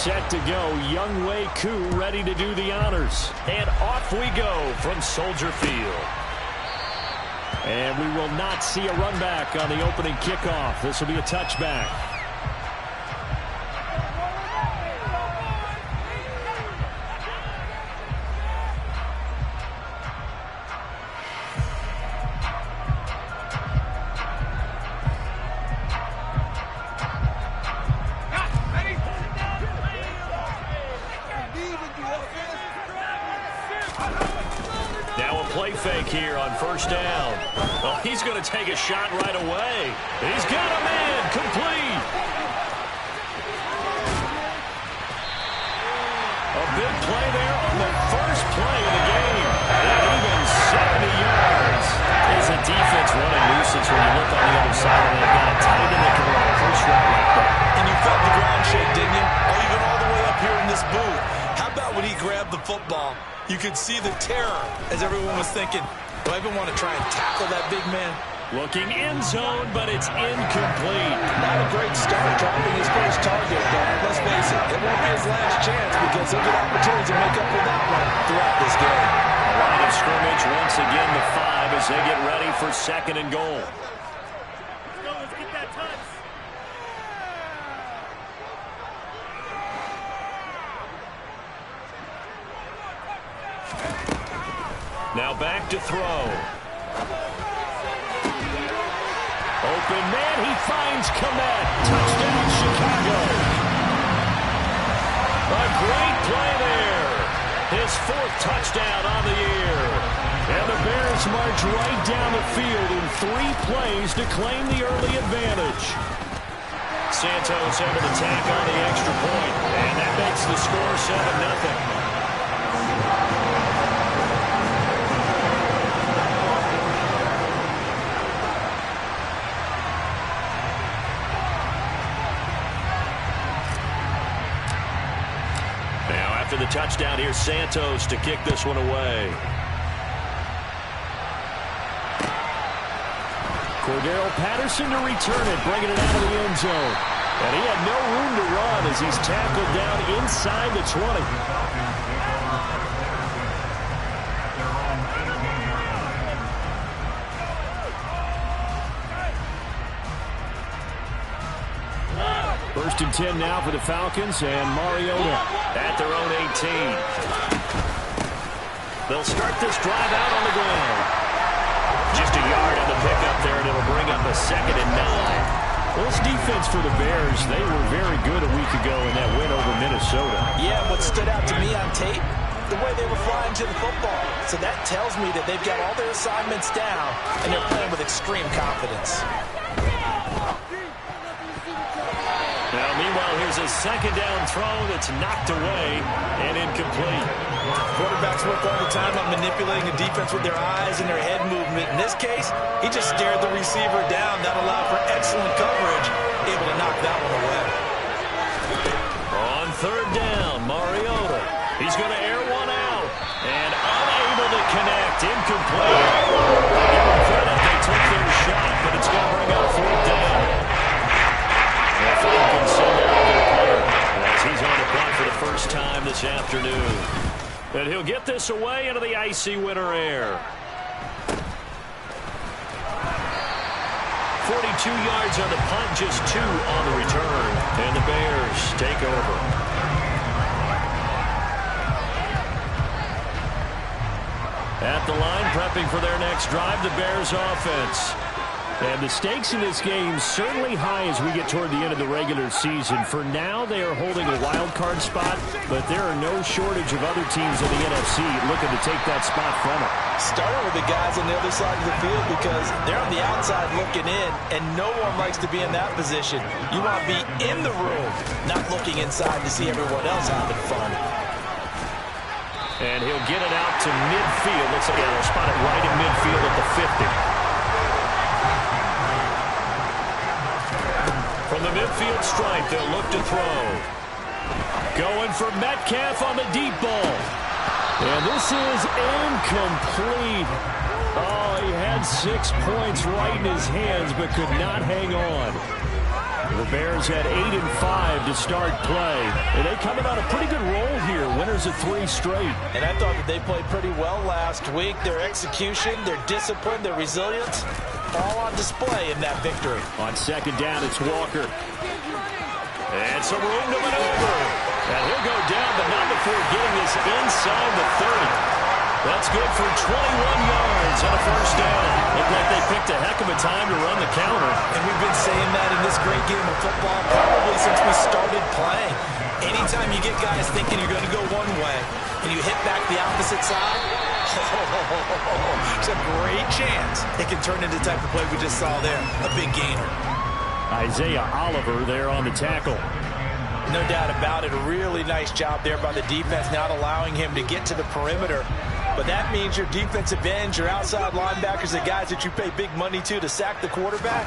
set to go. Young Wei Koo ready to do the honors. And off we go from Soldier Field. And we will not see a run back on the opening kickoff. This will be a touchback. Fake here on first down. Oh, he's going to take a shot right away. He's got a man complete. A big play there on the first play of the game. And even 70 yards. Is a defense what a nuisance when you look on the other side and they've got a tight end that can run a push route like that. And you felt the ground shake, didn't you? Or even all the way up here in this booth. How about when he grabbed the football? You could see the terror as everyone was thinking, do I even want to try and tackle that big man? Looking end zone, but it's incomplete. Not a great start dropping his first target, but let's face it, it won't be his last chance because he'll get opportunities to make up for that one throughout this game. A line of scrimmage once again the 5 as they get ready for second and goal. Let's get that touch. Now back to throw. Open man, he finds Komet. Touchdown, Chicago. A great play there. His 4th touchdown on the year. And the Bears march right down the field in 3 plays to claim the early advantage. Santos able to tack on the extra point, and that makes the score 7-0. After the touchdown, here's Santos to kick this one away. Cordero Patterson to return it, bringing it out of the end zone. And he had no room to run as he's tackled down inside the 20. First and 10 now for the Falcons, and Mariota at their own 18. They'll start this drive out on the ground. Just a yard on the pickup there, and it'll bring up a 2nd and 9. Well, this defense for the Bears, they were very good a week ago in that win over Minnesota. Yeah, what stood out to me on tape, the way they were flying to the football. So that tells me that they've got all their assignments down, and they're playing with extreme confidence. Now, meanwhile, here's a 2nd down throw that's knocked away and incomplete. Quarterbacks work all the time on manipulating the defense with their eyes and their head movement. In this case, he just stared the receiver down. That allowed for excellent coverage, able to knock that one away. On 3rd down, Mariota. He's going to air one out and unable to connect. Incomplete. Give them credit. They took their shot, but it's going to bring up 4th down. The Falcons send out their punter as he's on the punt for the first time this afternoon. And he'll get this away into the icy winter air. 42 yards on the punt, just 2 on the return. And the Bears take over. At the line, prepping for their next drive, the Bears offense. And the stakes in this game certainly high as we get toward the end of the regular season. For now, they are holding a wild card spot, but there are no shortage of other teams in the NFC looking to take that spot from them. Starting with the guys on the other side of the field because they're on the outside looking in, and no one likes to be in that position. You want to be in the room, not looking inside to see everyone else having fun. And he'll get it out to midfield. Looks like they'll spot it right in midfield at the 50. From the midfield stripe, they'll look to throw. Going for Metcalf on the deep ball. And this is incomplete. Oh, he had 6 points right in his hands, but could not hang on. The Bears had 8 and 5 to start play. And they coming on a pretty good roll here. Winners of 3 straight. And I thought that they played pretty well last week. Their execution, their discipline, their resilience, all on display in that victory. On second down, it's Walker. And some room to maneuver. And he'll go down, but not before getting this inside the 30. That's good for 21 yards and a first down. Looked like they picked a heck of a time to run the counter. And we've been saying that in this great game of football probably since we started playing. Anytime you get guys thinking you're going to go one way and you hit back the opposite side, it's a great chance it can turn into the type of play we just saw there, a big gainer. Isaiah Oliver there on the tackle. No doubt about it. A really nice job there by the defense, not allowing him to get to the perimeter. But that means your defensive ends, your outside linebackers, the guys that you pay big money to sack the quarterback,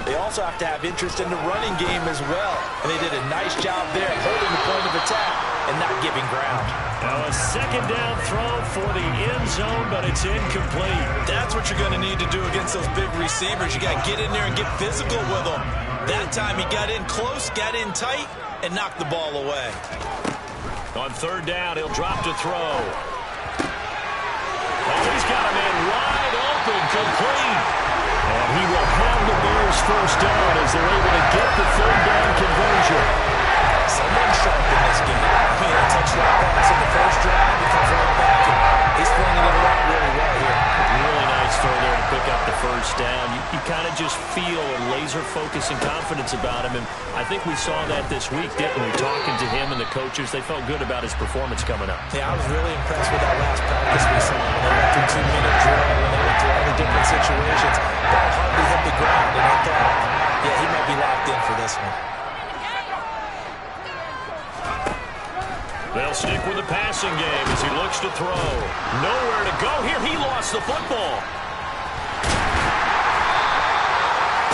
they also have to have interest in the running game as well. And they did a nice job there holding the point of attack and not giving ground. Now a second down throw for the end zone, but it's incomplete. That's what you're going to need to do against those big receivers. You got to get in there and get physical with them. That time he got in close, got in tight, and knocked the ball away. On third down, he'll drop to throw. Oh, he's got a man wide open, complete. And he will have the Bears first down as they're able to get the third down conversion. Someone sharp in this game. He had a touchdown pass in the first drive. He comes right back, and he's flinging it around really well here. Really nice throw there to pick up the first down. You kind of just feel a laser focus and confidence about him, and I think we saw that this week, didn't we? Talking to him and the coaches, they felt good about his performance coming up. Yeah, I was really impressed with that last practice we saw when they went through 2-minute drill, when they went through all the different situations. Ball hardly hit the ground, and I thought, yeah, he might be locked in for this one. They'll stick with the passing game as he looks to throw. Nowhere to go here. He lost the football.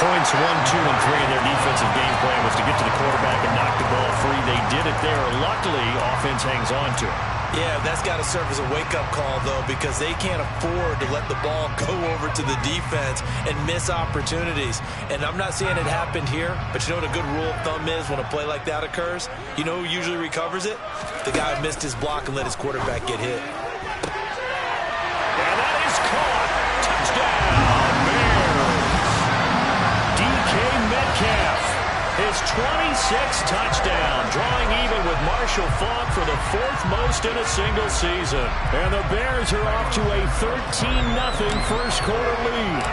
Points 1, 2, and 3 in their defensive game plan was to get to the quarterback and knock the ball free. They did it there. Luckily, offense hangs on to it. Yeah, that's got to serve as a wake-up call, though, because they can't afford to let the ball go over to the defense and miss opportunities. And I'm not saying it happened here, but you know what a good rule of thumb is when a play like that occurs? You know who usually recovers it? The guy who missed his block and let his quarterback get hit. And that is caught. Touchdown, Bears. DK Metcalf. His 26th touchdown, drawing even with Marshall Faulk for the 4th most in a single season. And the Bears are off to a 13-0 first quarter lead.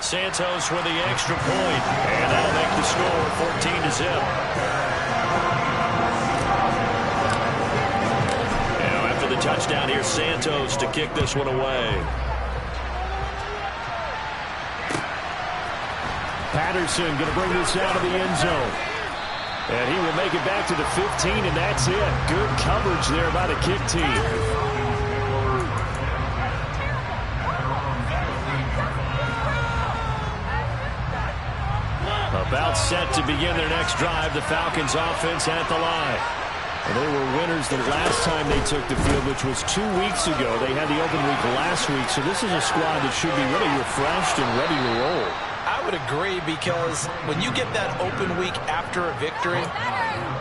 Santos with the extra point, and that'll make the score 14-0. Now after the touchdown, here's Santos to kick this one away. Patterson going to bring this out of the end zone. And he will make it back to the 15, and that's it. Good coverage there by the kick team. About set to begin their next drive. The Falcons offense at the line. And they were winners the last time they took the field, which was 2 weeks ago. They had the open week last week, so this is a squad that should be really refreshed and ready to roll. I would agree, because when you get that open week after a victory,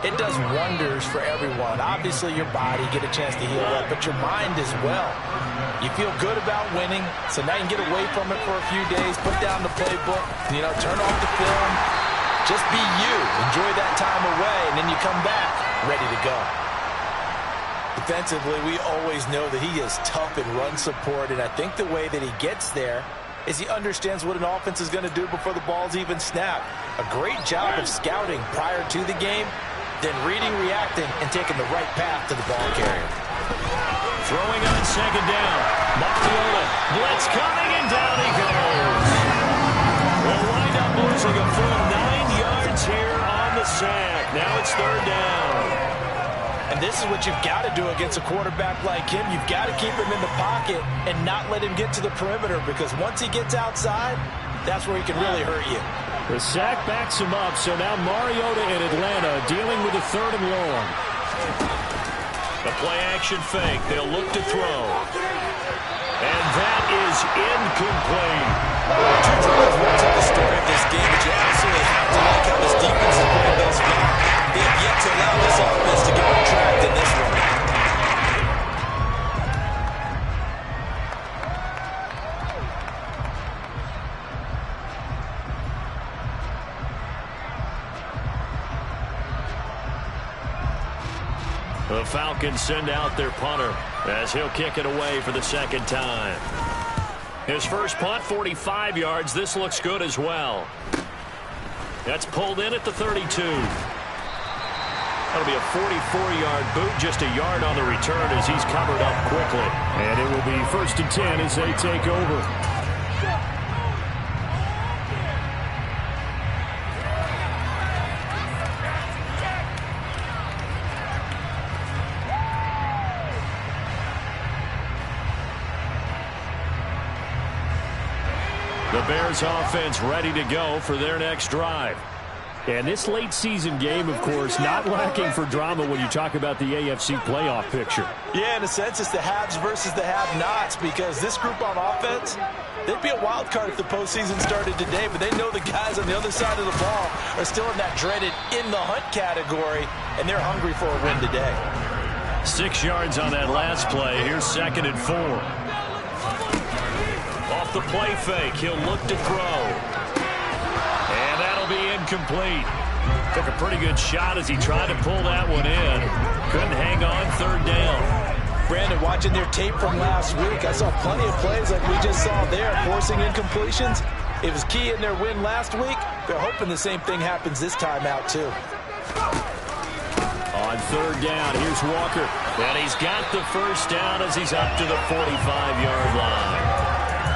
it does wonders for everyone. Obviously, your body, get a chance to heal up, but your mind as well. You feel good about winning, so now you can get away from it for a few days, put down the playbook, turn off the film, just be you. Enjoy that time away, and then you come back ready to go. Defensively, we always know that he is tough in run support, and I think the way that he gets there is he understands what an offense is going to do before the ball's even snapped. A great job of scouting prior to the game, then reading, reacting, and taking the right path to the ball carrier. Throwing on second down. Mariota, blitz coming, and down he goes. We'll wind up losing a full 9 yards here on the sack. Now it's third down. And this is what you've got to do against a quarterback like him. You've got to keep him in the pocket and not let him get to the perimeter, because once he gets outside, that's where he can really hurt you. The sack backs him up, so now Mariota in Atlanta dealing with a 3rd and long. The play-action fake. They'll look to throw. And that is incomplete. Two throws, one to the story of The Falcons send out their punter as he'll kick it away for the second time. His first punt, 45 yards. This looks good as well. That's pulled in at the 32. That'll be a 44-yard boot, just a yard on the return as he's covered up quickly. And it will be 1st and 10 as they take over. The Bears offense ready to go for their next drive. And this late season game, of course, not lacking for drama when you talk about the AFC playoff picture. Yeah, in a sense, it's the haves versus the have-nots, because this group on offense, they'd be a wild card if the postseason started today, but they know the guys on the other side of the ball are still in that dreaded in-the-hunt category, and they're hungry for a win today. 6 yards on that last play. Here's 2nd and 4. Off the play fake, he'll look to throw. And that'll be incomplete. Took a pretty good shot as he tried to pull that one in. Couldn't hang on 3rd down. Brandon, watching their tape from last week, I saw plenty of plays like we just saw there, forcing incompletions. It was key in their win last week. They're hoping the same thing happens this time out, too. On 3rd down, here's Walker. And he's got the first down as he's up to the 45-yard line.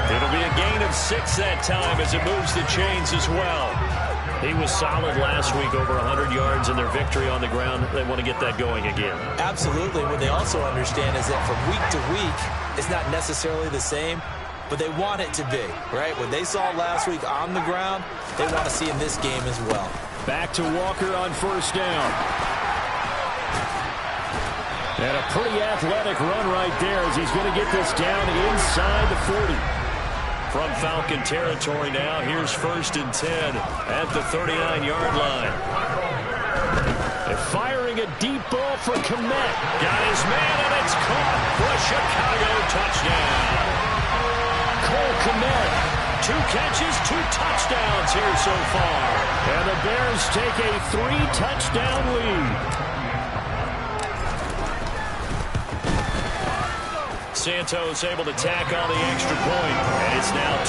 It'll be a gain of 6 that time as it moves the chains as well. He was solid last week, over 100 yards in their victory on the ground. They want to get that going again. Absolutely. What they also understand is that from week to week, it's not necessarily the same, but they want it to be, right? What they saw last week on the ground, they want to see in this game as well. Back to Walker on 1st down. And a pretty athletic run right there as he's going to get this down inside the 40. From Falcon territory now, here's 1st and 10 at the 39-yard line. They're firing a deep ball for Kmet. Got his man, and it's caught for a Chicago touchdown. Cole Kmet. 2 catches, 2 touchdowns here so far. And the Bears take a 3-touchdown lead. Santos able to tack on the extra point, and it's now 21-0.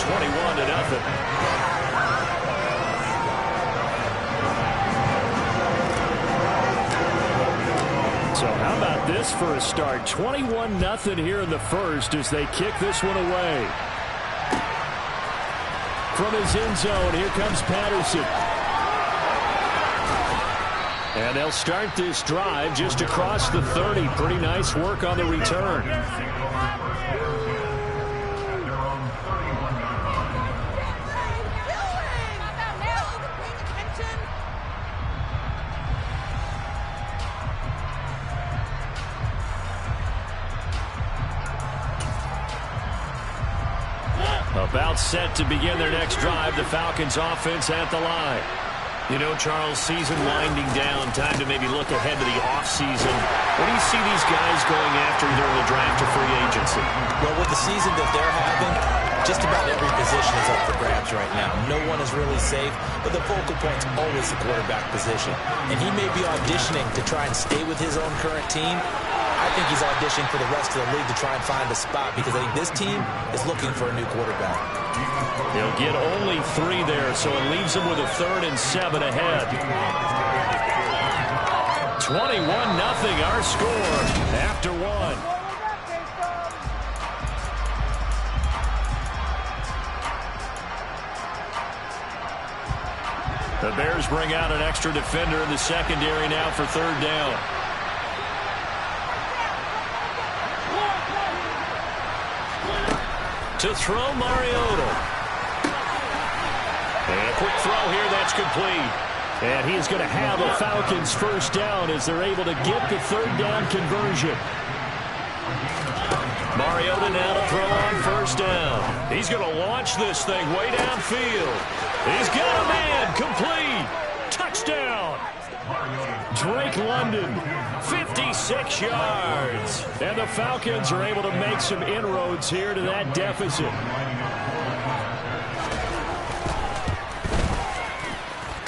So how about this for a start? 21-0 here in the first as they kick this one away. From his end zone, here comes Patterson. And they'll start this drive just across the 30. Pretty nice work on the return. About set to begin their next drive. The Falcons offense at the line. You know, Charles, season winding down, time to maybe look ahead to the offseason. What do you see these guys going after during the draft or free agency? Well, with the season that they're having, just about every position is up for grabs right now. No one is really safe, but the focal point's always the quarterback position. And he may be auditioning to try and stay with his own current team. I think he's auditioning for the rest of the league to try and find a spot because I think this team is looking for a new quarterback. He'll get only 3 there, so it leaves him with a 3rd and 7 ahead. 21-0 our score after 1. The Bears bring out an extra defender in the secondary now for 3rd down. To throw, Mariota. And a quick throw here, that's complete. And he is going to have a Falcons first down as they're able to get the 3rd down conversion. Mariota now to throw on 1st down. He's going to launch this thing way downfield. He's got a man, complete. Touchdown. Drake London. 56 yards. And the Falcons are able to make some inroads here to that deficit.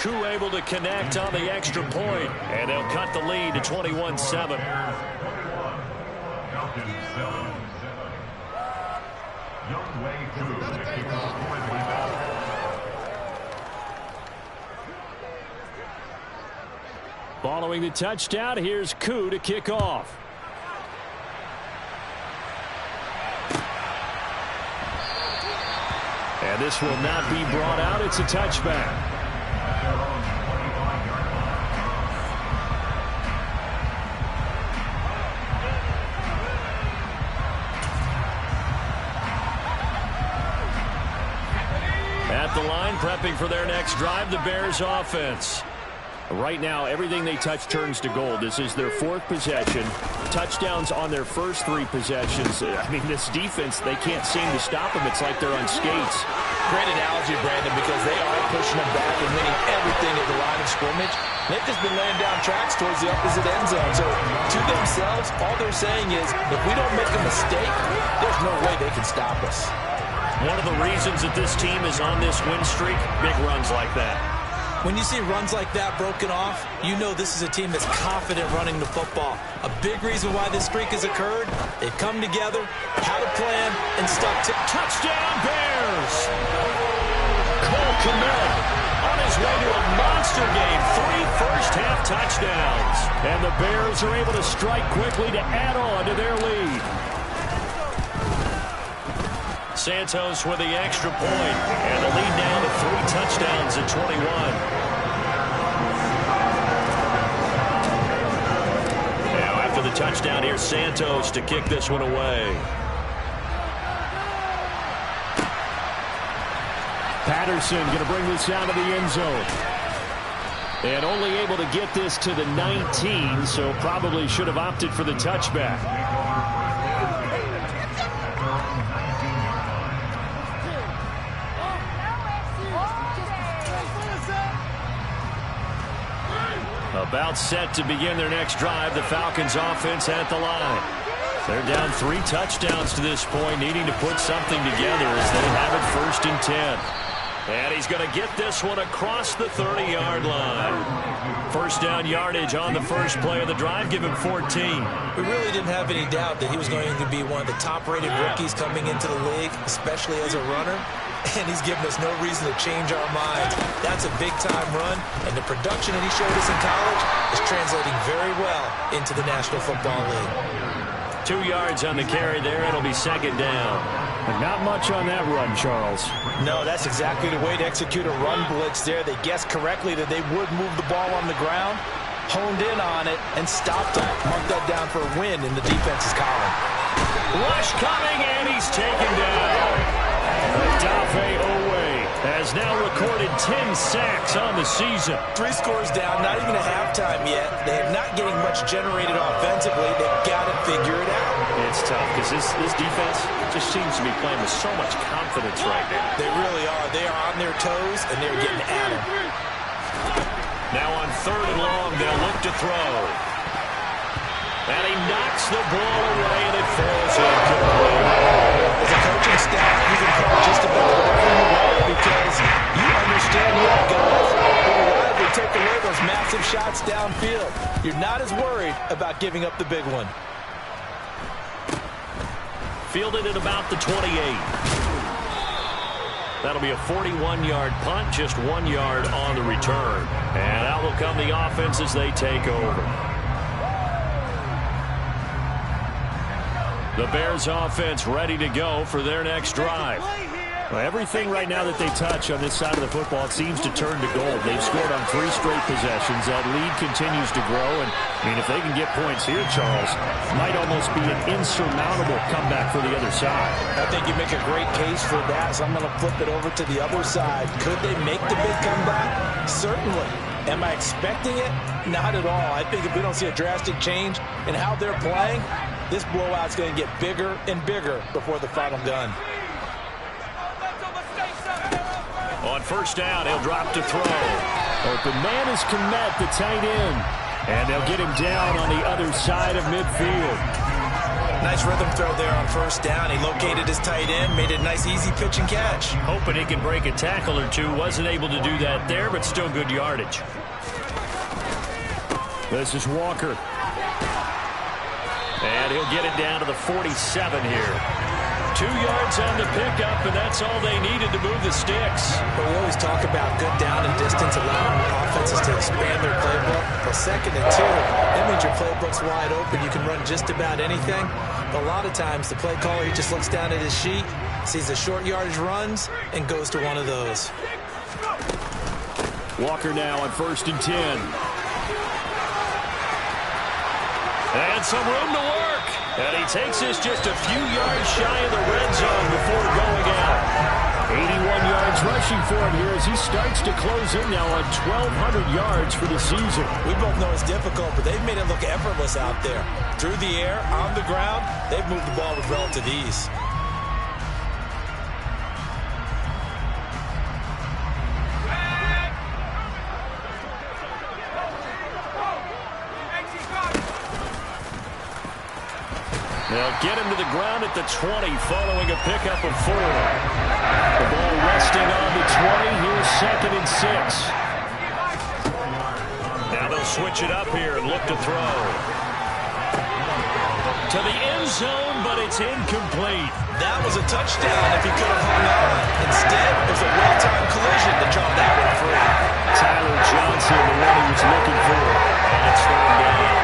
Koo able to connect on the extra point, and they'll cut the lead to 21-7. Following the touchdown, here's Koo to kick off. And this will not be brought out. It's a touchback. At the line, prepping for their next drive, the Bears offense. Right now, everything they touch turns to gold. This is their fourth possession. Touchdowns on their first three possessions. I mean, this defense, they can't seem to stop them. It's like they're on skates. Great analogy, Brandon, because they are pushing them back and winning everything at the line of scrimmage. They've just been laying down tracks towards the opposite end zone. So, to themselves, all they're saying is, if we don't make a mistake, there's no way they can stop us. One of the reasons that this team is on this win streak, big runs like that. When you see runs like that broken off, you know this is a team that's confident running the football. A big reason why this streak has occurred, they've come together, had a plan, and stuck to touchdown Bears! Cole Kmet on his way to a monster game. 3 first-half touchdowns. And the Bears are able to strike quickly to add on to their lead. Santos with the extra point, and the lead down to 3 touchdowns at 21. Now after the touchdown, here's Santos to kick this one away. Patterson going to bring this out of the end zone. And only able to get this to the 19, so probably should have opted for the touchback. About set to begin their next drive, the Falcons offense at the line. They're down 3 touchdowns to this point, needing to put something together as they have it 1st and 10. And he's going to get this one across the 30-yard line. First down yardage on the first play of the drive, give him 14. We really didn't have any doubt that he was going to be one of the top-rated rookies coming into the league, especially as a runner. And he's given us no reason to change our minds. That's a big-time run, and the production that he showed us in college is translating very well into the National Football League. 2 yards on the carry there. It'll be 2nd down. But not much on that run, Charles. No, that's exactly the way to execute a run blitz there. They guessed correctly that they would move the ball on the ground, honed in on it, and stopped him. Marked that down for a win in the defense's column. Rush coming, and he's taken down. Dafe Owe has now recorded 10 sacks on the season. 3 scores down, not even a halftime yet. They are not getting much generated offensively. They've got to figure it out. It's tough because this defense just seems to be playing with so much confidence right now. They really are. They are on their toes, and they're getting at them. Now on 3rd and long, they'll look to throw. And he knocks the ball away, and it falls incomplete. As a coaching staff, you can call just about whatever you want because you understand you have guys who reliably take away those massive shots downfield. You're not as worried about giving up the big one. Fielded at about the 28. That'll be a 41-yard punt, just 1 yard on the return. And out will come the offense as they take over. The Bears offense ready to go for their next drive. Well, everything right now that they touch on this side of the football, it seems to turn to gold. They've scored on 3 straight possessions. That lead continues to grow. And, I mean, if they can get points here, Charles, it might almost be an insurmountable comeback for the other side. I think you make a great case for that, so I'm going to flip it over to the other side. Could they make the big comeback? Certainly. Am I expecting it? Not at all. I think if we don't see a drastic change in how they're playing, this blowout's going to get bigger and bigger before the final gun. On 1st down, he'll drop to throw. Open man is Kmet, the tight end. And they'll get him down on the other side of midfield. Nice rhythm throw there on first down. He located his tight end, made it a nice easy pitch and catch. Hoping he can break a tackle or two. Wasn't able to do that there, but still good yardage. This is Walker. And he'll get it down to the 47 here. 2 yards on the pickup, and that's all they needed to move the sticks. But we always talk about good down and distance, allowing offenses to expand their playbook. Well, 2nd and 2, that means your playbook's wide open. You can run just about anything. But a lot of times, the play caller, he just looks down at his sheet, sees the short yardage runs, and goes to one of those. Walker now on 1st and 10. And some room to work. And he takes this just a few yards shy of the red zone before going out. 81 yards rushing for him here as he starts to close in now on 1,200 yards for the season. We both know it's difficult, but they've made it look effortless out there. Through the air, on the ground, they've moved the ball with relative ease. They'll get him to the ground at the 20 following a pickup of 4. The ball resting on the 20. Here's 2nd and 6. Now they'll switch it up here and look to throw. To the end zone, but it's incomplete. That was a touchdown if he could have hung on. Instead, it was a well-timed collision to draw that one free. Tyler Johnson, the one he was looking for. And it's 3rd down.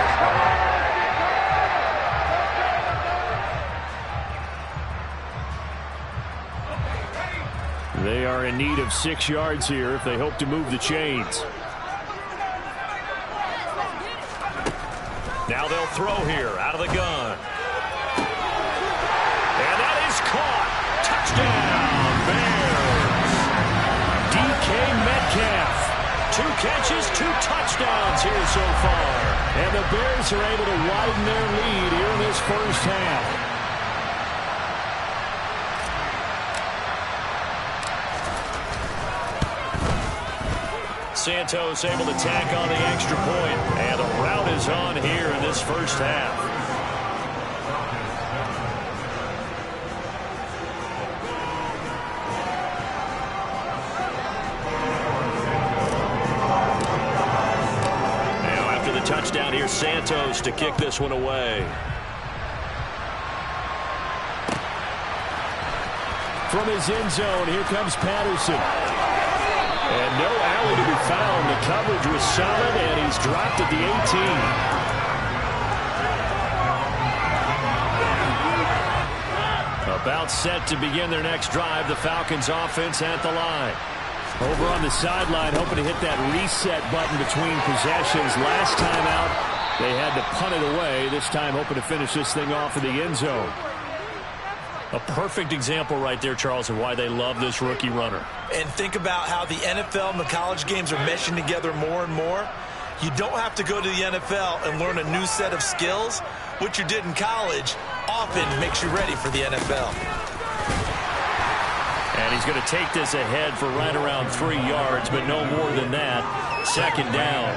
They are in need of 6 yards here if they hope to move the chains. Now they'll throw here out of the gun. And that is caught. Touchdown, Bears. DK Metcalf. 2 catches, 2 touchdowns here so far. And the Bears are able to widen their lead here in this first half. Santos able to tack on the extra point, and the route is on here in this first half. Now after the touchdown, here's Santos to kick this one away. From his end zone, here comes Patterson. And no alley to be found. The coverage was solid, and he's dropped at the 18. About set to begin their next drive. The Falcons offense at the line. Over on the sideline, hoping to hit that reset button between possessions. Last time out, they had to punt it away. This time hoping to finish this thing off in the end zone. A perfect example right there, Charles, of why they love this rookie runner. And think about how the NFL and the college games are meshing together more and more. You don't have to go to the NFL and learn a new set of skills. What you did in college often makes you ready for the NFL. And he's going to take this ahead for right around 3 yards, but no more than that. 2nd down.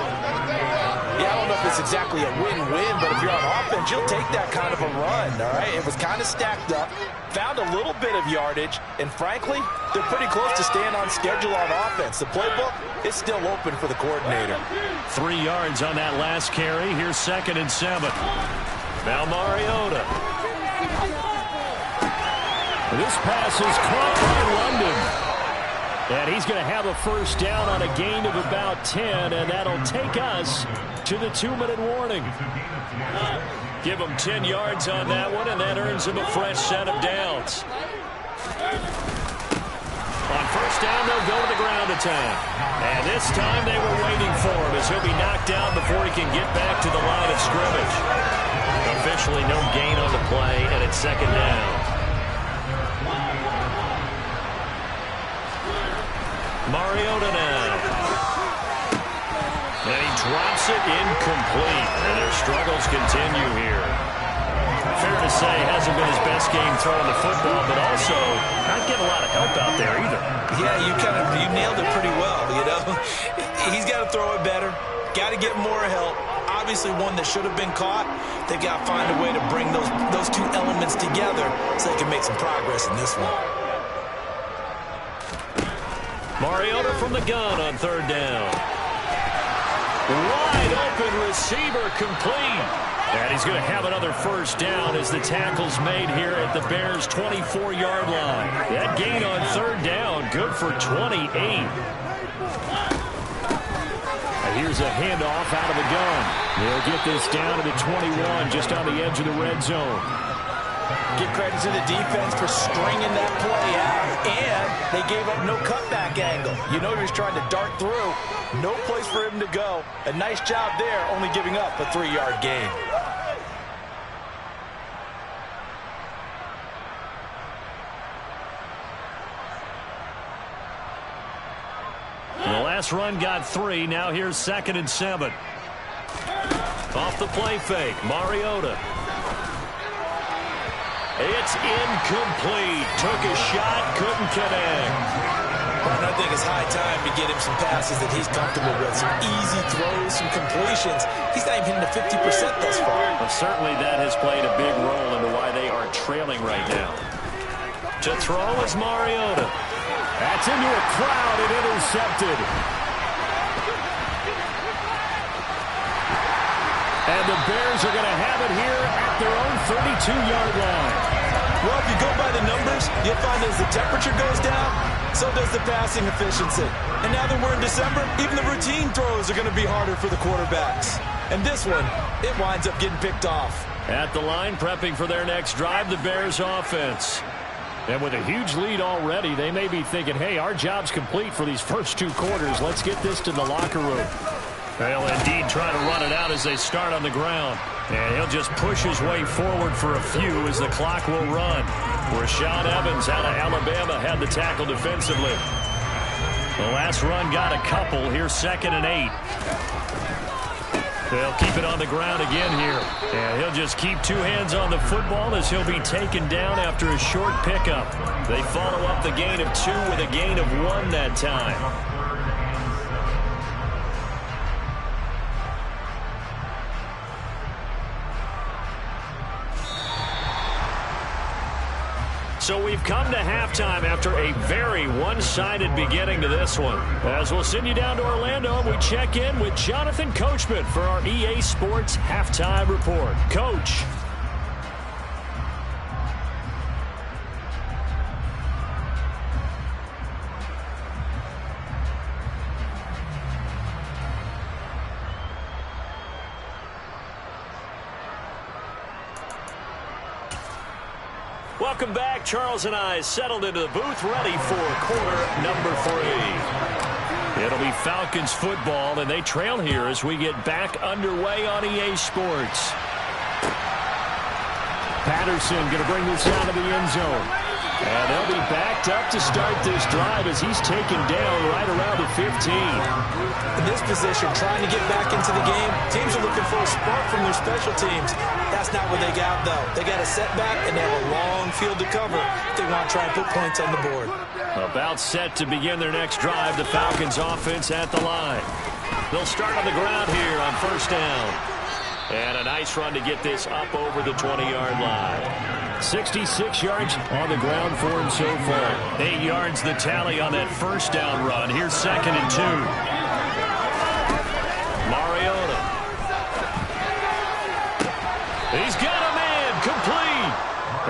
Yeah, I don't know if it's exactly a win-win, but if you're on offense, you'll take that kind of a run, all right? It was kind of stacked up, found a little bit of yardage, and frankly, they're pretty close to staying on schedule on offense. The playbook is still open for the coordinator. 3 yards on that last carry. Here's 2nd and 7. Now Mariota. This pass is caught by London. And he's going to have a first down on a gain of about 10, and that'll take us to the 2-minute warning. Give him 10 yards on that one, and that earns him a fresh set of downs. On first down, they'll go to the ground attack. And this time they were waiting for him as he'll be knocked down before he can get back to the line of scrimmage. Officially no gain on the play, and it's 2nd down. Mariota now. And he drops it incomplete. And their struggles continue here. Fair to say, hasn't been his best game throwing the football, but also not getting a lot of help out there either. Yeah, you nailed it pretty well, you know. He's got to throw it better. Got to get more help. obviously one that should have been caught. They've got to find a way to bring those two elements together so they can make some progress in this one. Mariota from the gun on third down. Wide open receiver complete. And he's going to have another first down as the tackle's made here at the Bears' 24-yard line. That gain on third down, good for 28. Here's a handoff out of the gun. They'll get this down to the 21, just on the edge of the red zone. Give credit to the defense for stringing that play out, and they gave up no cutback angle. You know he was trying to dart through. No place for him to go. A nice job there, only giving up a 3-yard gain. The last run got 3. Now here's 2nd and 7. Off the play fake, Mariota. It's incomplete. Took a shot, couldn't connect. Well, I think it's high time to get him some passes that he's comfortable with. Some easy throws, some completions. He's not even hitting the 50% thus far. Well, certainly that has played a big role into why they are trailing right now. To throw is Mariota. That's into a crowd and intercepted. And the Bears are going to have it here at their own 32-yard line. Well, if you go by the numbers, you'll find as the temperature goes down, so does the passing efficiency. And now that we're in December, even the routine throws are going to be harder for the quarterbacks. And this one, it winds up getting picked off. At the line, prepping for their next drive, the Bears offense. And with a huge lead already, they may be thinking, hey, our job's complete for these first 2 quarters. Let's get this to the locker room. They'll indeed try to run it out as they start on the ground. And he'll just push his way forward for a few as the clock will run. Rashaan Evans out of Alabama had the tackle defensively. The last run got a couple. Here's 2nd and 8. They'll keep it on the ground again here. And he'll just keep 2 hands on the football as he'll be taken down after a short pickup. They follow up the gain of 2 with a gain of 1 that time. So we've come to halftime after a very one-sided beginning to this one. As we'll send you down to Orlando, and we check in with Jonathan Coachman for our EA Sports Halftime Report. Coach. Welcome back. Charles and I settled into the booth, ready for quarter number 3. It'll be Falcons football, and they trail here as we get back underway on EA Sports. Patterson going to bring this out of the end zone. And they'll be backed up to start this drive as he's taken down right around the 15. In this position, trying to get back into the game, teams are looking for a spark from their special teams. That's not what they got, though. They got a setback, and they have a long field to cover if they want to try and put points on the board. About set to begin their next drive, the Falcons offense at the line. They'll start on the ground here on first down. And a nice run to get this up over the 20-yard line. 66 yards on the ground for him so far. 8 yards the tally on that first down run. Here's 2nd and 2. Mariota. He's got a man complete.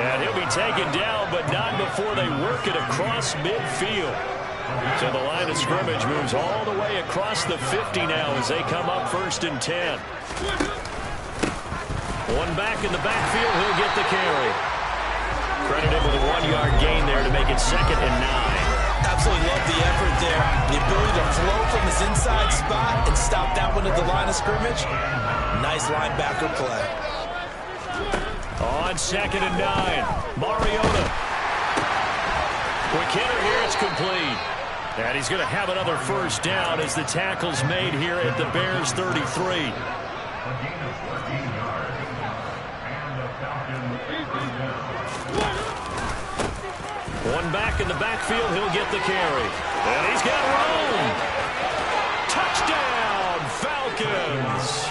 And he'll be taken down, but not before they work it across midfield. So the line of scrimmage moves all the way across the 50 now as they come up 1st and 10. One back in the backfield, he'll get the carry. Credited with a 1-yard gain there to make it 2nd and 9. Absolutely love the effort there. The ability to flow from his inside spot and stop that one at the line of scrimmage. Nice linebacker play. On 2nd and 9, Mariota. Quick hitter here, it's complete. And he's going to have another first down as the tackle's made here at the Bears 33. One back in the backfield, he'll get the carry. And he's got room. Touchdown, Falcons.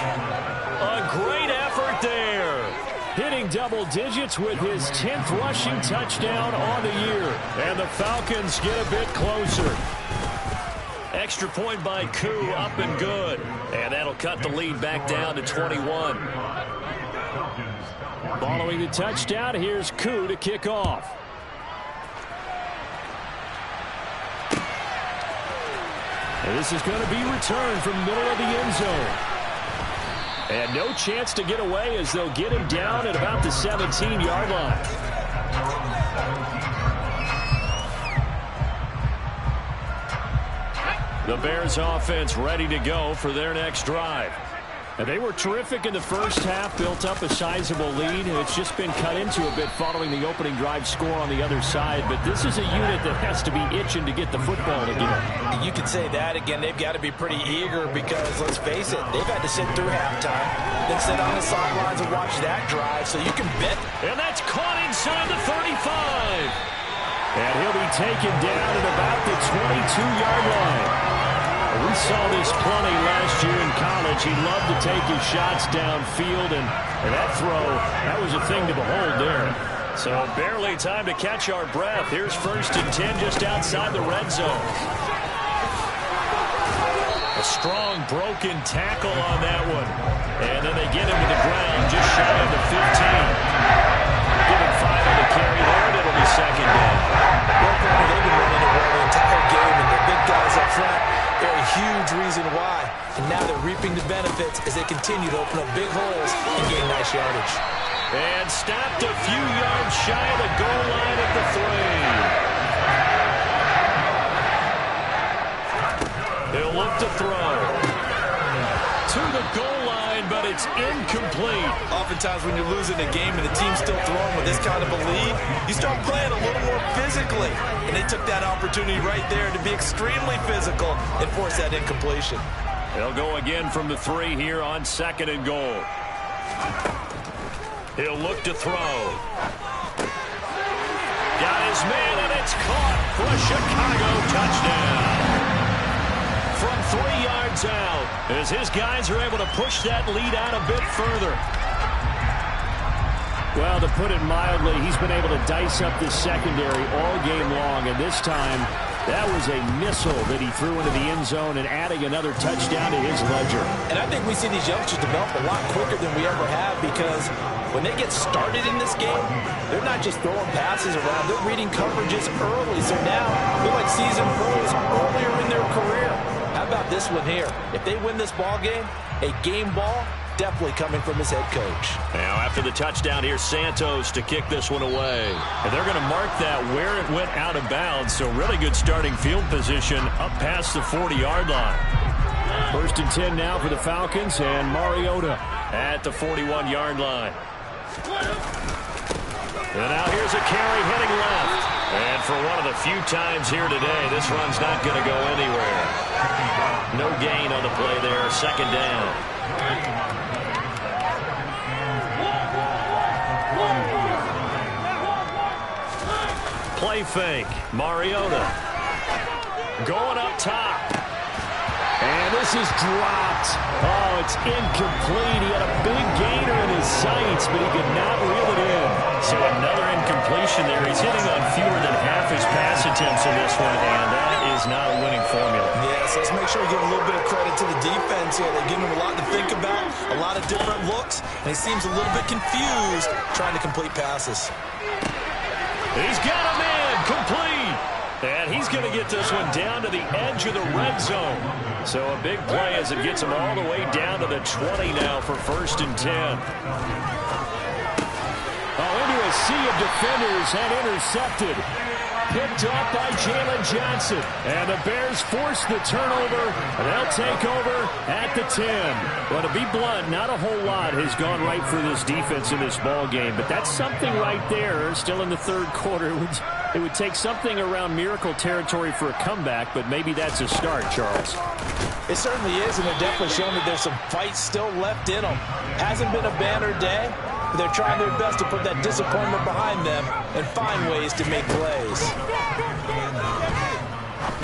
double digits with his 10th rushing touchdown on the year. And the Falcons get a bit closer. Extra point by Koo, up and good. And that'll cut the lead back down to 21. Following the touchdown, here's Koo to kick off. And this is going to be returned from middle of the end zone. And no chance to get away as they'll get him down at about the 17-yard line. The Bears offense ready to go for their next drive. And they were terrific in the first half, built up a sizable lead, and it's just been cut into a bit following the opening drive score on the other side. But this is a unit that has to be itching to get the football again. You could say that again. They've got to be pretty eager because, let's face it, they've had to sit through halftime, then sit on the sidelines and watch that drive, so you can bet. And that's caught inside the 35. And he'll be taken down at about the 22-yard line. We saw this plenty last year in college. He loved to take his shots downfield, and that throw, that was a thing to behold there. So barely time to catch our breath. Here's 1st and 10 just outside the red zone. A strong broken tackle on that one. And then they get him to the ground just shy of the 15. Give him 5 on the carry there, and it'll be 2nd down. They've been running it well the entire game, and the big guys up front, they're a huge reason why. And now they're reaping the benefits as they continue to open up big holes and gain nice yardage. And stopped a few yards shy of the goal line at the 3. He'll look to throw. To the goal line, but it's incomplete. Oftentimes when you're losing a game and the team's still throwing with this kind of a lead, you start playing a little more physically. And they took that opportunity right there to be extremely physical and force that incompletion. They'll go again from the 3 here on 2nd and goal. He'll look to throw. Got his man, and it's caught for a Chicago touchdown. From 3 yards out, as his guys are able to push that lead out a bit further. Well, to put it mildly, he's been able to dice up this secondary all game long, and this time that was a missile that he threw into the end zone and adding another touchdown to his ledger. And I think we see these youngsters develop a lot quicker than we ever have because when they get started in this game, they're not just throwing passes around, they're reading coverages early. So now they're like seasoned pros earlier in their career. How about this one here? If they win this ball game, a game ball, definitely coming from his head coach. Now after the touchdown, here's Santos to kick this one away. And they're going to mark that where it went out of bounds, so really good starting field position up past the 40-yard line. 1st and 10 now for the Falcons, and Mariota at the 41-yard line. And now here's a carry heading left. And for one of the few times here today, this run's not going to go anywhere. No gain on the play there, 2nd down. Play fake. Mariota going up top. And this is dropped. Oh, it's incomplete. He had a big gainer in his sights, but he could not reel it in. So another incompletion there. He's hitting on fewer than half his pass attempts in this one, and that is not a winning formula. Yes, let's make sure we give a little bit of credit to the defense here. They give him a lot to think about, a lot of different looks, and he seems a little bit confused trying to complete passes. He's got a man complete. And he's going to get this one down to the edge of the red zone. So a big play as it gets him all the way down to the 20 now for 1st and 10. Oh, into a sea of defenders and intercepted. Picked off by Jalen Johnson. And the Bears force the turnover. And they'll take over at the 10. Well, to be blunt, not a whole lot has gone right for this defense in this ball game. But that's something right there. Still in the 3rd quarter. It would take something around miracle territory for a comeback, but maybe that's a start, Charles. It certainly is, and they're definitely showing that there's some fight still left in them. Hasn't been a banner day, but they're trying their best to put that disappointment behind them and find ways to make plays.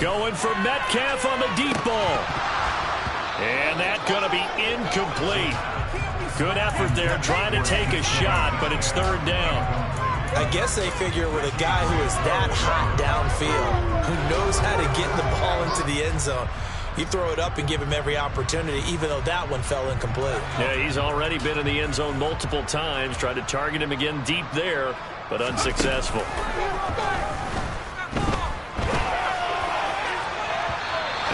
Going for Metcalf on the deep ball. And that's going to be incomplete. Good effort there, trying to take a shot, but it's third down. I guess they figure with a guy who is that hot downfield, who knows how to get the ball into the end zone, you throw it up and give him every opportunity, even though that one fell incomplete. Yeah, he's already been in the end zone multiple times, tried to target him again deep there, but unsuccessful.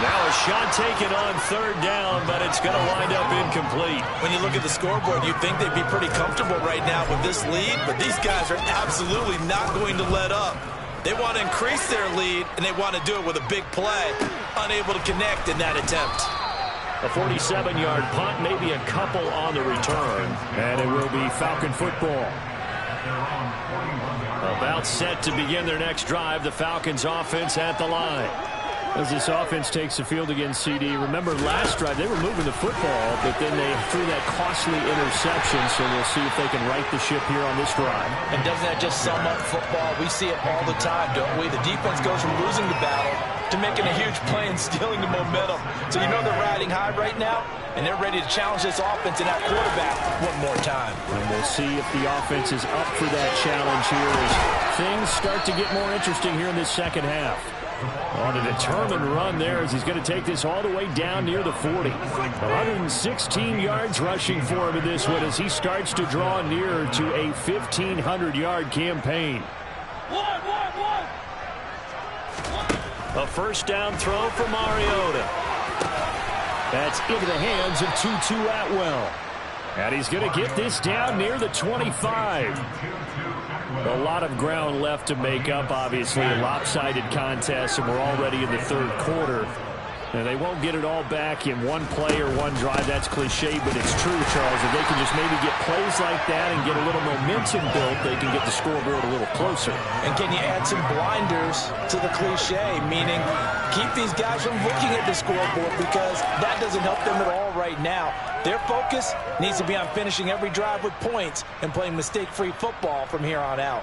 Now a shot taken on third down, but it's going to wind up incomplete. When you look at the scoreboard, you'd think they'd be pretty comfortable right now with this lead, but these guys are absolutely not going to let up. They want to increase their lead, and they want to do it with a big play. Unable to connect in that attempt. A 47-yard punt, maybe a couple on the return. And it will be Falcon football. About set to begin their next drive. The Falcons offense at the line. As this offense takes the field against CD, remember last drive they were moving the football, but then they threw that costly interception, so we'll see if they can right the ship here on this drive. And doesn't that just sum up football? We see it all the time, don't we? The defense goes from losing the battle to making a huge play and stealing the momentum. So you know they're riding high right now, and they're ready to challenge this offense and that quarterback one more time. And we'll see if the offense is up for that challenge here as things start to get more interesting here in this second half. On a determined run there as he's going to take this all the way down near the 40. 116 yards rushing for him in this one as he starts to draw nearer to a 1,500-yard campaign. A first down throw for Mariota. That's into the hands of Tutu Atwell. And he's going to get this down near the 25. A lot of ground left to make up, obviously a lopsided contest, and we're already in the third quarter. And they won't get it all back in one play or one drive. That's cliche, but it's true, Charles. If they can just maybe get plays like that and get a little momentum built, they can get the scoreboard a little closer. And can you add some blinders to the cliche, meaning keep these guys from looking at the scoreboard because that doesn't help them at all right now. Their focus needs to be on finishing every drive with points and playing mistake-free football from here on out.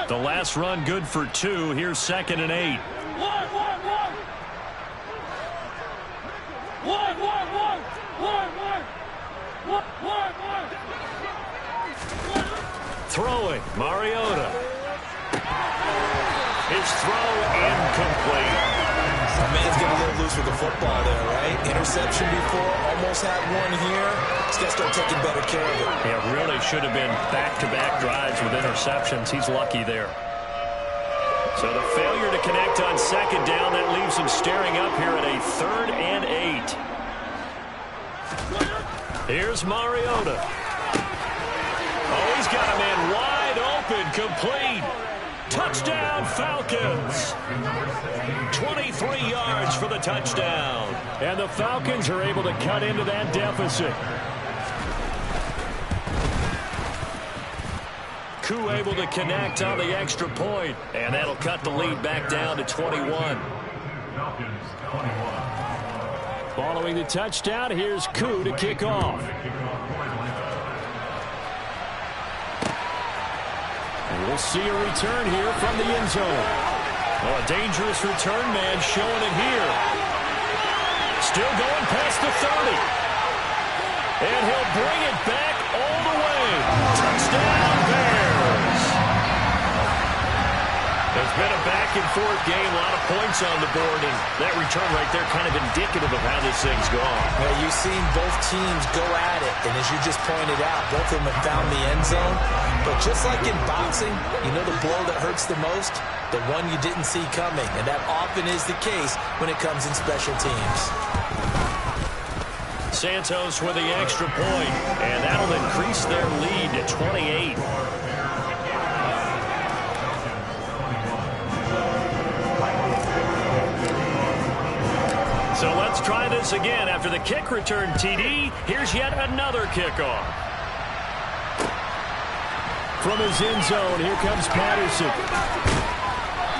The last run good for 2. Here's 2nd and 8. Throwing, Mariota. His throw incomplete. The man's getting a little loose with the football there, right? Interception before, almost had one here. He's got to start taking better care of it. Yeah, really should have been back-to-back drives with interceptions. He's lucky there. So the failure to connect on second down, that leaves him staring up here at a 3rd and 8. Here's Mariota. Oh, he's got a man wide open, complete. Touchdown, Falcons. 23 yards for the touchdown. And the Falcons are able to cut into that deficit. Koo able to connect on the extra point, and that'll cut the lead back down to 21. Following the touchdown, here's Koo to kick off. And we'll see a return here from the end zone. Oh, a dangerous return man showing it here. Still going past the 30. And he'll bring it back all the way. Touchdown, Bears. It's been a back-and-forth game, a lot of points on the board, and that return right there kind of indicative of how this thing's gone. Well, you've seen both teams go at it, and as you just pointed out, both of them have found the end zone. But just like in boxing, you know the blow that hurts the most? The one you didn't see coming, and that often is the case when it comes in special teams. Santos with the extra point, and that'll increase their lead to 28. So let's try this again. After the kick return TD, here's yet another kickoff. From his end zone, here comes Patterson.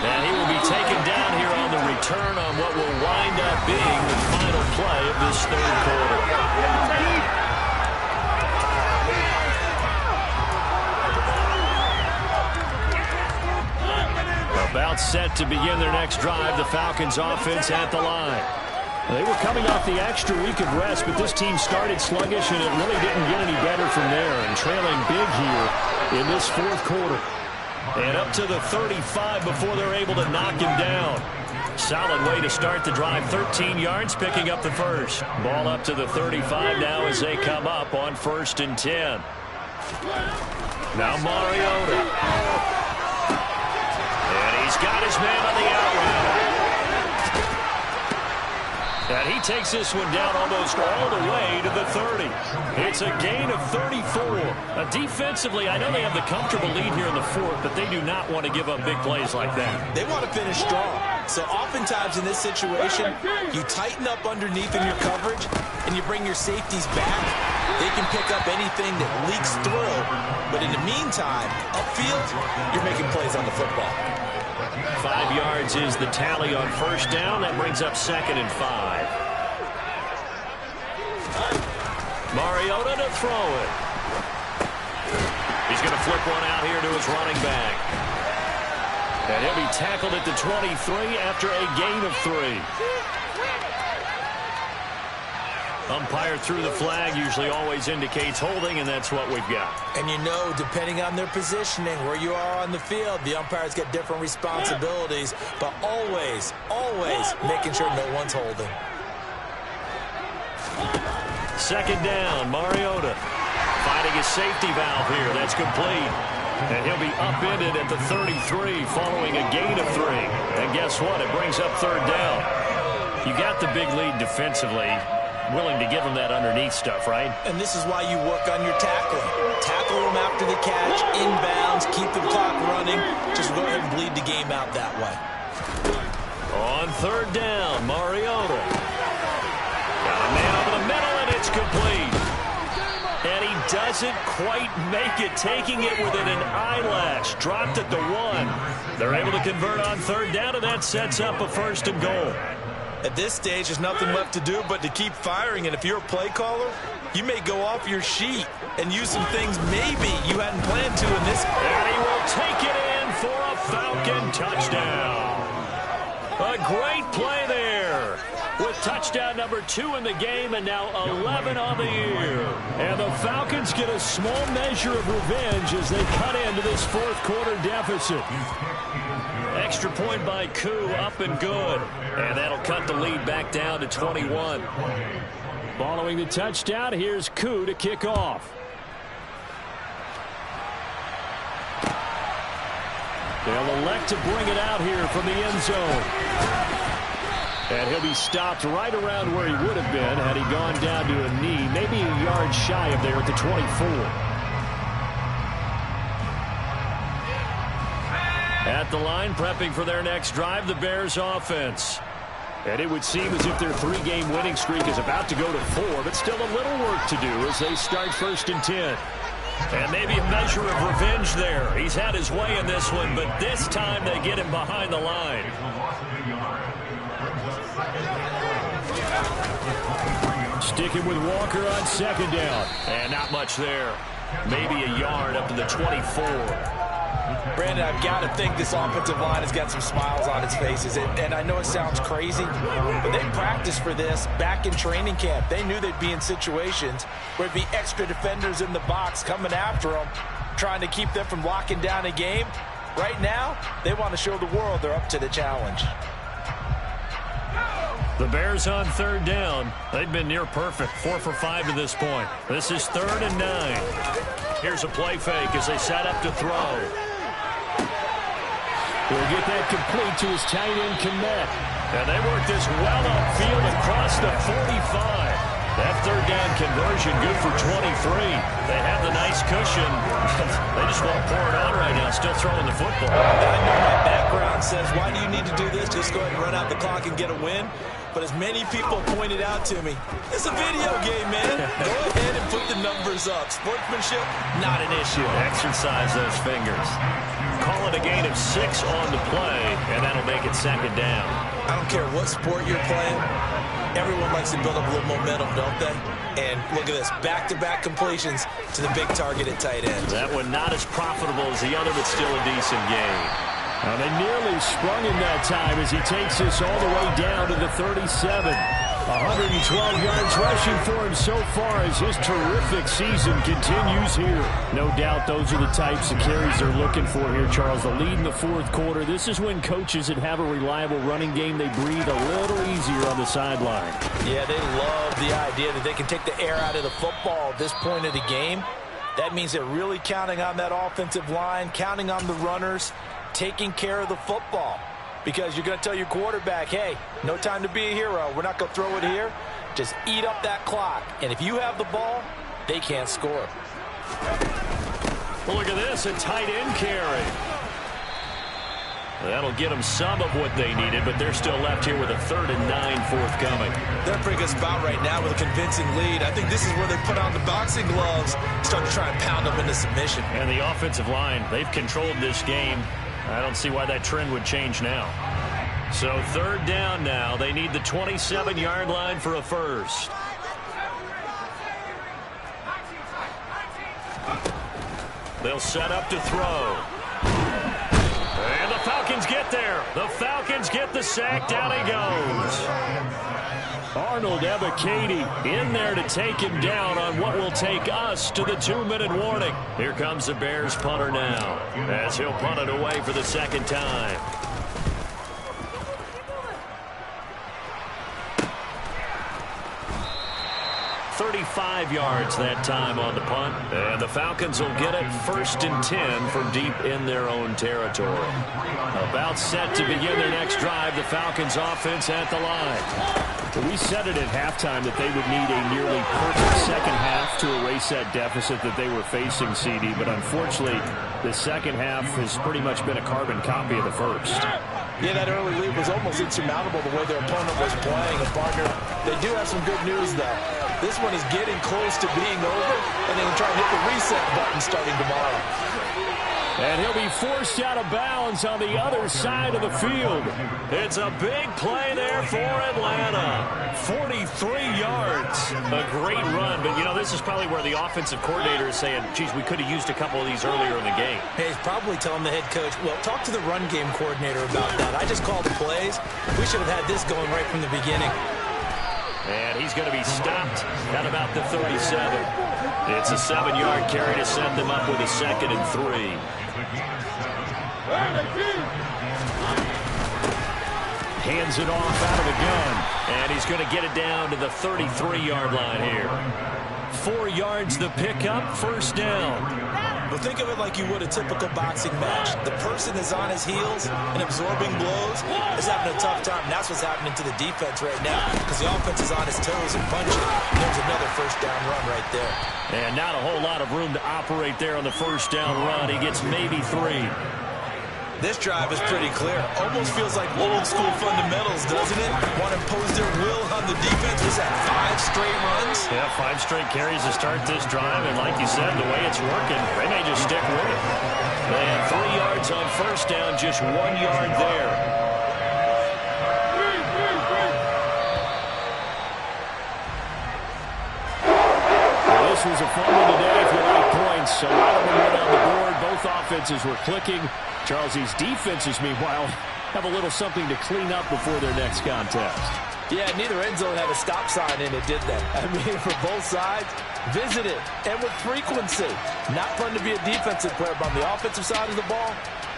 And he will be taken down here on the return on what will wind up being the final play of this third quarter. About Timeout set to begin their next drive. The Falcons offense at the line. They were coming off the extra week of rest, but this team started sluggish, and it really didn't get any better from there. And trailing big here in this fourth quarter. And up to the 35 before they're able to knock him down. Solid way to start the drive. 13 yards, picking up the first. Ball up to the 35 now as they come up on 1st and 10. Now Mariota. And he's got his man on the out route. And he takes this one down almost all the way to the 30. It's a gain of 34. Defensively, I know they have the comfortable lead here in the fourth, but they do not want to give up big plays like that. They want to finish strong. So oftentimes in this situation, you tighten up underneath in your coverage, and you bring your safeties back. They can pick up anything that leaks through. But in the meantime, upfield, you're making plays on the football. 5 yards is the tally on 1st down. That brings up 2nd and 5. Mariota to throw it. He's going to flip one out here to his running back. And he'll be tackled at the 23 after a gain of 3. Umpire threw the flag, usually always indicates holding, and that's what we've got. And you know, depending on their positioning, where you are on the field, the umpires get different responsibilities, but always, always making sure no one's holding. 2nd down, Mariota finding his safety valve here. That's complete. And he'll be upended at the 33 following a gain of 3. And guess what? It brings up 3rd down. You got the big lead defensively. Willing to give them that underneath stuff, right? And this is why you work on your tackling. Tackle them after the catch, inbounds, keep the clock running. Just go ahead and bleed the game out that way. On 3rd down, Mariota. Got a man over the middle, and it's complete. And he doesn't quite make it, taking it within an eyelash. Dropped at the 1. They're able to convert on 3rd down, and that sets up a 1st and goal. At this stage, there's nothing left to do but to keep firing. And if you're a play caller, you may go off your sheet and use some things maybe you hadn't planned to in this. And he will take it in for a Falcon touchdown. A great play there. With touchdown number 2 in the game and now 11 on the year. And the Falcons get a small measure of revenge as they cut into this fourth quarter deficit. Extra point by Koo, up and good. And that'll cut the lead back down to 21. Following the touchdown, here's Koo to kick off. They'll elect to bring it out here from the end zone. And he'll be stopped right around where he would have been had he gone down to a knee, maybe a yard shy of there at the 24. At the line, prepping for their next drive, the Bears offense. And it would seem as if their 3-game winning streak is about to go to 4, but still a little work to do as they start 1st and 10. And maybe a measure of revenge there. He's had his way in this one, but this time they get him behind the line. Sticking with Walker on 2nd down. And not much there. Maybe a yard up to the 24. Brandon, I've got to think this offensive line has got some smiles on its faces. And I know it sounds crazy, but they practiced for this back in training camp. They knew they'd be in situations where there'd be extra defenders in the box coming after them, trying to keep them from locking down a game. Right now, they want to show the world they're up to the challenge. The Bears on 3rd down. They've been near perfect. 4 for 5 to this point. This is 3rd and 9. Here's a play fake as they set up to throw. He'll get that complete to his tight end, Kmet. And they work this well upfield across the 45. That 3rd down conversion good for 23. They have the nice cushion. They just want to pour it on right now, still throwing the football. I know my background says, why do you need to do this? Just go ahead and run out the clock and get a win. But as many people pointed out to me, it's a video game, man. Go ahead and put the numbers up. Sportsmanship, not an issue. Exercise those fingers. Call it a gain of 6 on the play, and that'll make it 2nd down. I don't care what sport you're playing. Everyone likes to build up a little momentum, don't they? And look at this, back-to-back completions to the big target at tight end. That one not as profitable as the other, but still a decent game. And they nearly sprung him that time as he takes this all the way down to the 37. 112 yards rushing for him so far as his terrific season continues here. No doubt those are the types of carries they're looking for here, Charles. The lead in the fourth quarter. This is when coaches that have a reliable running game, they breathe a little easier on the sideline. Yeah, they love the idea that they can take the air out of the football at this point of the game. That means they're really counting on that offensive line, counting on the runners, taking care of the football. Because you're going to tell your quarterback, hey, no time to be a hero. We're not going to throw it here. Just eat up that clock. And if you have the ball, they can't score. Well, look at this, a tight end carry. That'll get them some of what they needed, but they're still left here with a 3rd and 9 forthcoming. They're in a pretty good spot right now with a convincing lead. I think this is where they put on the boxing gloves, start to try and pound them into submission. And the offensive line, they've controlled this game. I don't see why that trend would change now. So 3rd down now. They need the 27-yard line for a first. They'll set up to throw. And the Falcons get there. The Falcons get the sack. Down he goes. Arnold Ebiketie in there to take him down on what will take us to the 2-minute warning. Here comes the Bears punter now as he'll punt it away for the second time. "35 yards that time on the punt. And the Falcons will get it 1st and 10 from deep in their own territory. About set to begin their next drive, the Falcons offense at the line. We said it at halftime that they would need a nearly perfect second half to erase that deficit that they were facing, CD. But unfortunately, the second half has pretty much been a carbon copy of the first. Yeah, that early lead was almost insurmountable the way their opponent was playing. And, partner, they do have some good news, though. This one is getting close to being over, and they can try and hit the reset button starting tomorrow. And he'll be forced out of bounds on the other side of the field. It's a big play there for Atlanta. 43 yards. A great run, but, you know, this is probably where the offensive coordinator is saying, geez, we could have used a couple of these earlier in the game. Hey, he's probably telling the head coach, well, talk to the run game coordinator about that. I just called the plays. We should have had this going right from the beginning. And he's going to be stopped at about the 37. It's a 7-yard carry to set them up with a 2nd and 3. Hands it off out of the gun. And he's going to get it down to the 33-yard line here. 4 yards the pickup, 1st down. Well, think of it like you would a typical boxing match. The person is on his heels and absorbing blows is having a tough time. And that's what's happening to the defense right now because the offense is on his toes and punching. There's another 1st down run right there. And not a whole lot of room to operate there on the 1st down run. He gets maybe 3. This drive is pretty clear. Almost feels like old school fundamentals, doesn't it? Want to impose their will on the defense. Was that 5 straight runs? Yeah, 5 straight carries to start this drive. And like you said, the way it's working, they may just stick with it. They had 3 yards on 1st down, just 1 yard there. Well, this was a fun one today for 8 points. So a lot of them went on the board. Both offenses were clicking. Charles, these defenses, meanwhile, have a little something to clean up before their next contest. Yeah, neither end zone had a stop sign in it, did they? I mean, for both sides, visit it, and with frequency. Not fun to be a defensive player, but on the offensive side of the ball,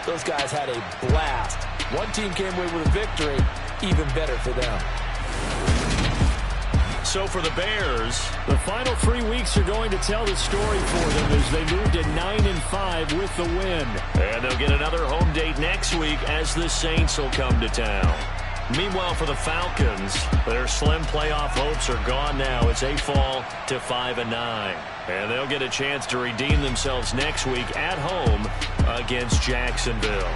those guys had a blast. One team came away with a victory, even better for them. So for the Bears, the final 3 weeks are going to tell the story for them as they move to 9-5 with the win. And they'll get another home date next week as the Saints will come to town. Meanwhile, for the Falcons, their slim playoff hopes are gone now as they fall to 5-9. And they'll get a chance to redeem themselves next week at home against Jacksonville.